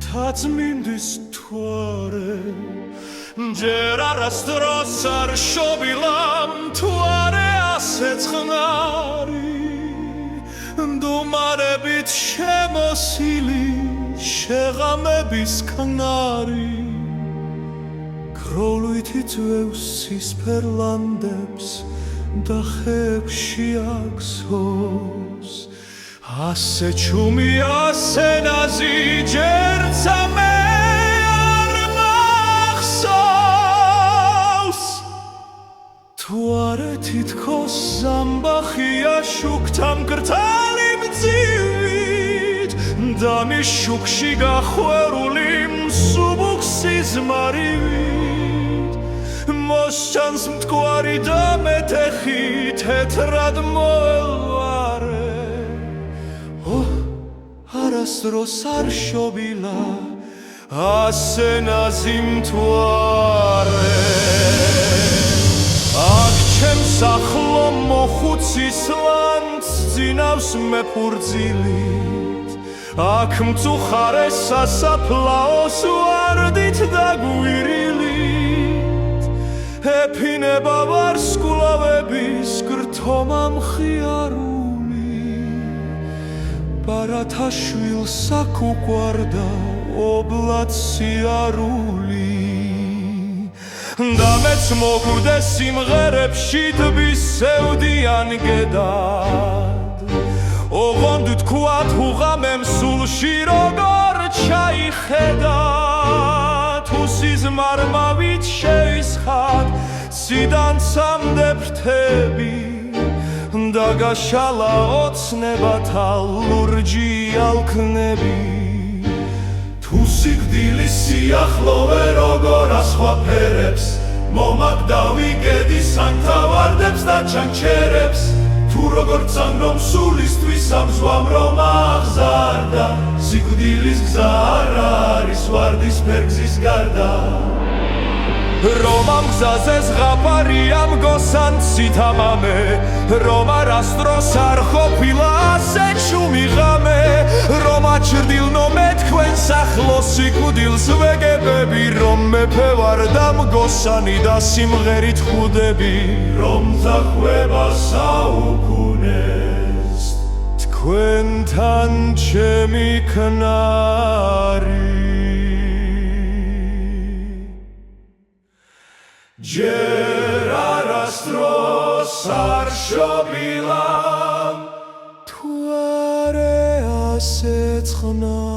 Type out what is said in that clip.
თაწმინდის თვარე ჯერ არასდროს არ შობილამ თვარე ასე წყნარი დუმარებით შემოსილი შეღამების ქნარი გროვლით იწვევს სისფერ ლანდებს და ხეებში აგსოს ასე ჩუმი ასე ნაზი ჯერცა მე არ მახსოვს თუ არ თითქოს ზამბახია შუქთა მკრთალი მძივით და მის შუქში გახვეული მსუბუქსის მარივით მოსჩანს მტკვარი და მეტეხი თეთრად მოელვარე არასდროს არ შობილა ასე ნაზი მთვარე აქ ჩემს ახლო მოხუცის ლანძ ძინავს მეფურძილით აქ მწუხარე სასაფლაოს ვარდით და გვირილით ეფინება ვარსკვლავების გრთომა მხიარული ბარათა შვილს აქ უყვარდა ობლად სიარული და მეც მოგვდე სიმღერებში ტბის სევდიან გედად ოღონდ თქვა თუ ღამემ სულში როგორ ჩაიხედა თუ სიზმარმავით შეისხად სიდანცამდე ფრთები და გაშალა ოცნებათა ლურჯი ალქნები თუ სიკვდილის სიახლოვე როგორ ასხვაფერებს მომაგდავი გედის ანთავარდებს და ჩანჩერებს თუ როგორ წანგრომ სულისთვის ამ ზვამ რომ აღზარდა სიკვდილის გზა არ არის ვარდისფერ გზის გარდა რომ ამ გზაზე ზღაპარია მგოსან ცითამამე რომ არასდროს არ ყოფილა ასე ჩუმი ღამე რომ აჩრდილნო მე თქვენს ახლო სიკვდილს ვეგებები რომ მეფე ვარ და მგოსანი და სიმღერით ხვდები რომ თახვება საუკუნეს თქვენთან ჩემი ქნარი ჯერ არასდროს არ შობილამ თვარე ასე წყნარი